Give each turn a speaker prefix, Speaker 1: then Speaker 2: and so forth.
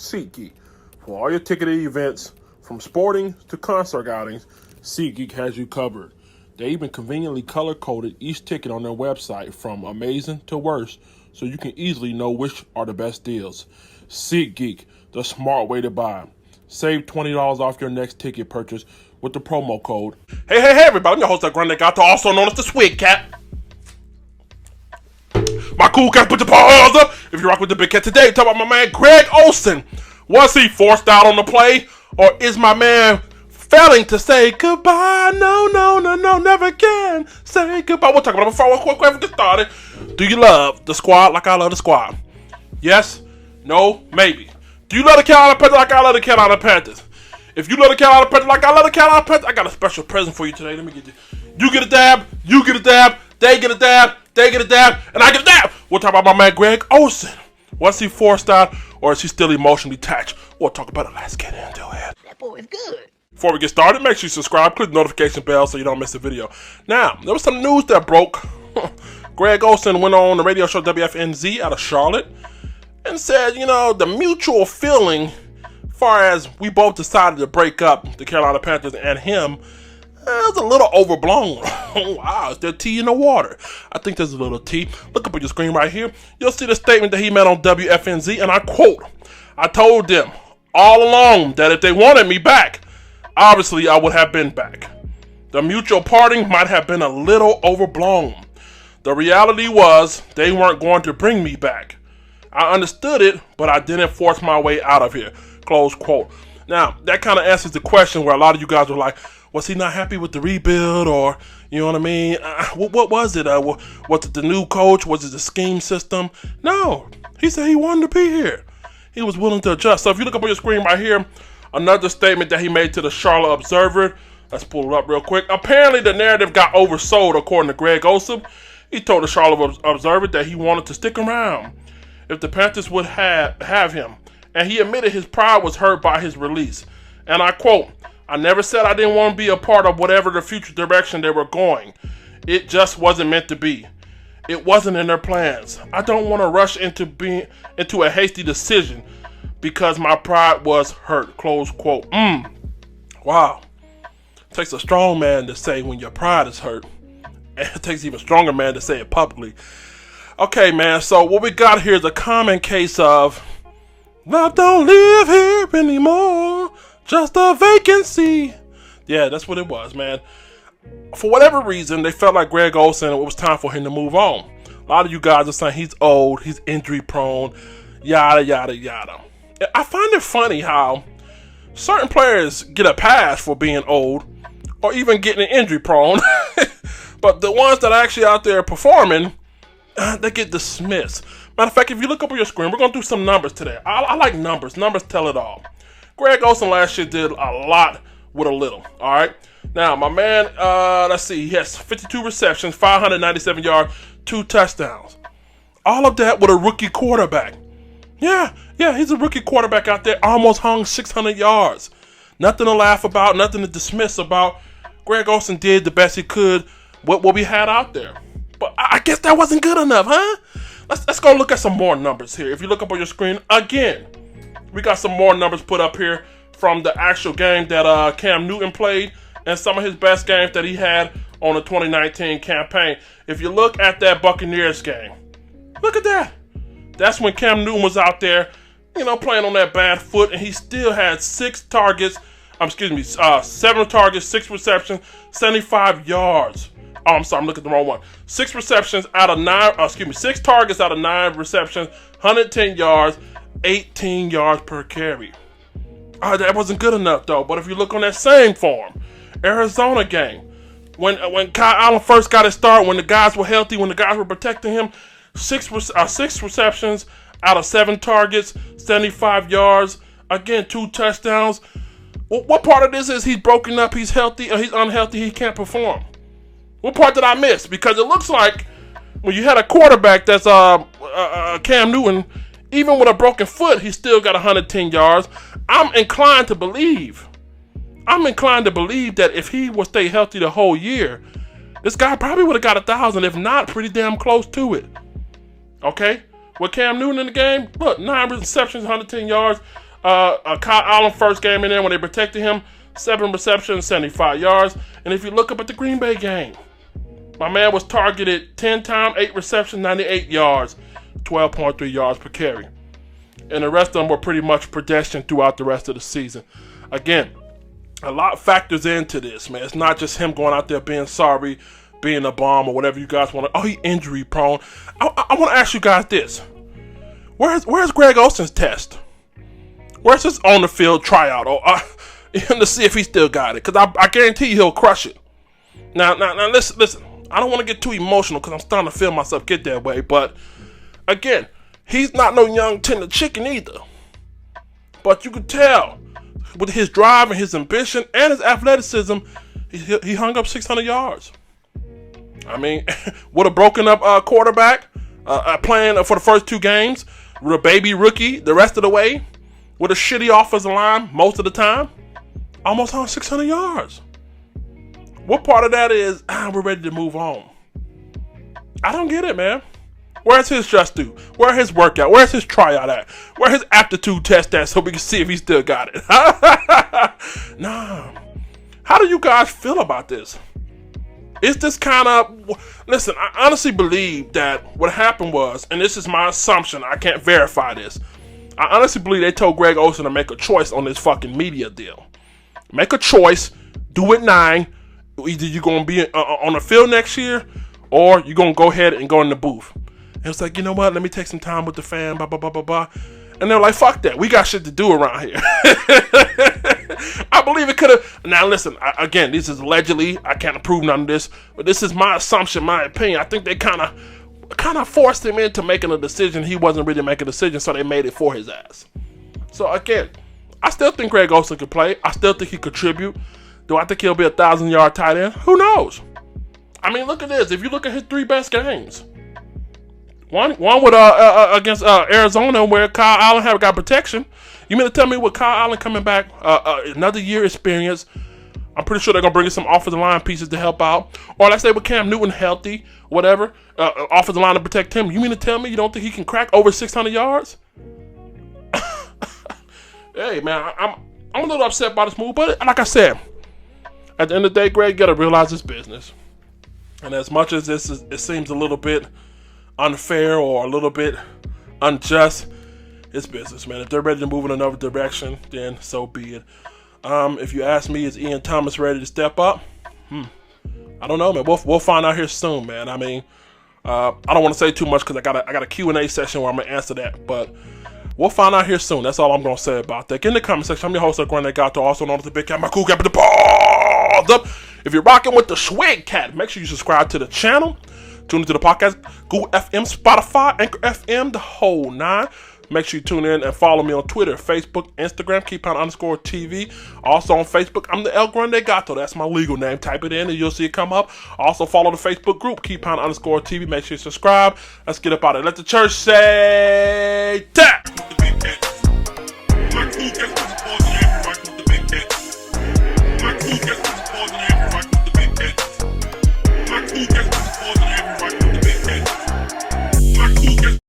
Speaker 1: SeatGeek. For all your ticketed events, from sporting to concert outings, SeatGeek has you covered. They even conveniently color-coded each ticket on their website from amazing to worst, so you can easily know which are the best deals. SeatGeek, the smart way to buy. Save $20 off your next ticket purchase with the promo code.
Speaker 2: Hey, everybody. I'm your host, Grande Gato, also known as the Swig Cat. My cool cats, put your paws up. If you rock with the big cat today, talk about my man Greg Olsen. Was he forced out on the play? Or is my man failing to say goodbye? No, never again. Say goodbye. We'll talk about it before we get started. Do you love the squad like I love the squad? Yes? No? Maybe. Do you love the Carolina Panthers like I love the Carolina Panthers? If you love the Carolina Panthers like I love the Carolina Panthers, I got a special present for you today. Let me get you. You get a dab, you get a dab, they get a dab, they get a dab, and I get a dab. We'll talk about my man Greg Olsen. Was he forced out, or is he still emotionally attached? We'll talk about it. Let's get into it.
Speaker 3: That boy is good.
Speaker 2: Before we get started, make sure you subscribe, click the notification bell so you don't miss a video. Now, there was some news that broke. Greg Olsen went on the radio show WFNZ out of Charlotte and said, the mutual feeling, far as we both decided to break up, the Carolina Panthers and him, it was a little overblown. Wow, is there tea in the water? I think there's a little tea. Look up on your screen right here. You'll see the statement that he made on WFNZ, and I quote, "I told them all along that if they wanted me back, obviously I would have been back. The mutual parting might have been a little overblown. The reality was they weren't going to bring me back. I understood it, but I didn't force my way out of here." Close quote. Now, that kind of answers the question where a lot of you guys were like, was he not happy with the rebuild, or, you know what I mean? What was it? Was it the new coach? Was it the scheme system? No. He said he wanted to be here. He was willing to adjust. So if you look up on your screen right here, another statement that he made to the Charlotte Observer. Let's pull it up real quick. Apparently, the narrative got oversold, according to Greg Olsen. He told the Charlotte Observer that he wanted to stick around if the Panthers would have him. And he admitted his pride was hurt by his release. And I quote, "I never said I didn't want to be a part of whatever the future direction they were going. It just wasn't meant to be. It wasn't in their plans. I don't want to rush into a hasty decision because my pride was hurt." Close quote. Wow. It takes a strong man to say when your pride is hurt. And it takes an even stronger man to say it publicly. Okay, man, so what we got here is a common case of love don't live here anymore. Just a vacancy. Yeah, that's what it was, man. For whatever reason, they felt like Greg Olsen, it was time for him to move on. A lot of you guys are saying he's old, he's injury prone, yada, yada, yada. I find it funny how certain players get a pass for being old or even getting injury prone. But the ones that are actually out there performing, they get dismissed. Matter of fact, if you look up on your screen, we're going to do some numbers today. I like numbers. Numbers tell it all. Greg Olsen last year did a lot with a little, all right? Now, my man, let's see, he has 52 receptions, 597 yards, 2 touchdowns. All of that with a rookie quarterback. Yeah, he's a rookie quarterback out there, almost hung 600 yards. Nothing to laugh about, nothing to dismiss about. Greg Olsen did the best he could with what we had out there. But I guess that wasn't good enough, huh? Let's go look at some more numbers here. If you look up on your screen, again, we got some more numbers put up here from the actual game that Cam Newton played and some of his best games that he had on the 2019 campaign. If you look at that Buccaneers game, look at that. That's when Cam Newton was out there, playing on that bad foot, and he still had 7 targets, 6 receptions, 75 yards. Oh, I'm sorry, I'm looking at the wrong one. 6 receptions out of 9, 6 targets out of 9 receptions, 110 yards, 18 yards per carry. That wasn't good enough, though. But if you look on that same form, Arizona game, when Kyle Allen first got his start, when the guys were healthy, when the guys were protecting him, 6 receptions out of 7 targets, 75 yards, again, 2 touchdowns. Well, what part of this is he's broken up, he's healthy, or he's unhealthy, he can't perform? What part did I miss? Because it looks like when you had a quarterback that's Cam Newton, even with a broken foot, he still got 110 yards. I'm inclined to believe that if he would stay healthy the whole year, this guy probably would have got 1,000, if not pretty damn close to it. Okay? With Cam Newton in the game, look, 9 receptions, 110 yards. Kyle Allen first game in there when they protected him, 7 receptions, 75 yards. And if you look up at the Green Bay game, my man was targeted 10 times, 8 receptions, 98 yards, 12.3 yards per carry. And the rest of them were pretty much pedestrian throughout the rest of the season. Again, a lot factors into this, man. It's not just him going out there being sorry, being a bum, or whatever you guys want to. Oh, he injury prone. I want to ask you guys this. Where's Greg Olsen's test? Where's his on the field tryout? Or to see if he still got it? Because I guarantee you he'll crush it. Now, listen. I don't want to get too emotional because I'm starting to feel myself get that way. But again, he's not no young tender chicken either. But you could tell with his drive and his ambition and his athleticism, he hung up 600 yards. I mean, with a broken up quarterback playing for the first 2 games, with a baby rookie the rest of the way, with a shitty offensive line most of the time, almost hung 600 yards. What part of that is, we're ready to move on? I don't get it, man. Where's his just due? Where's his workout? Where's his tryout at? Where's his aptitude test at so we can see if he still got it? Nah. How do you guys feel about this? Is this kind of... Listen, I honestly believe that what happened was, and this is my assumption, I can't verify this. I honestly believe they told Greg Olsen to make a choice on this fucking media deal. Make a choice. Do it 9. Either you're going to be on the field next year, or you're going to go ahead and go in the booth. And it's like, you know what? Let me take some time with the fan, blah, blah, blah, blah, blah. And they're like, fuck that. We got shit to do around here. I believe it could have. Now, listen, again, this is allegedly. I can't approve none of this. But this is my assumption, my opinion. I think they kind of forced him into making a decision. He wasn't really making a decision, so they made it for his ass. So, again, I still think Greg Olsen could play. I still think he contribute. Do I think he'll be a 1,000-yard tight end? Who knows? I mean, look at this. If you look at his 3 best games, one with against Arizona where Kyle Allen got protection. You mean to tell me with Kyle Allen coming back, another year experience, I'm pretty sure they're going to bring in some offensive line pieces to help out. Or let's say with Cam Newton healthy, whatever, offensive line to protect him. You mean to tell me you don't think he can crack over 600 yards? Hey, man, I'm a little upset by this move. But like I said, at the end of the day, Greg, you got to realize it's business. And as much as it seems a little bit unfair or a little bit unjust, it's business, man. If they're ready to move in another direction, then so be it. If you ask me, is Ian Thomas ready to step up? I don't know, man. We'll find out here soon, man. I mean, I don't want to say too much because I got a Q&A session where I'm going to answer that. But we'll find out here soon. That's all I'm going to say about that. Get in the comment section. I'm your host, Grande Gato, also known as the Big Cat, my cool cat, with the balls up. If you're rocking with the Swag Cat, make sure you subscribe to the channel. Tune into the podcast, Google FM, Spotify, Anchor FM, the whole 9. Make sure you tune in and follow me on Twitter, Facebook, Instagram, KeepOn_TV. Also on Facebook, I'm the El Grande Gato. That's my legal name. Type it in and you'll see it come up. Also follow the Facebook group, KeepOn_TV. Make sure you subscribe. Let's get up out of it. Let the church say that.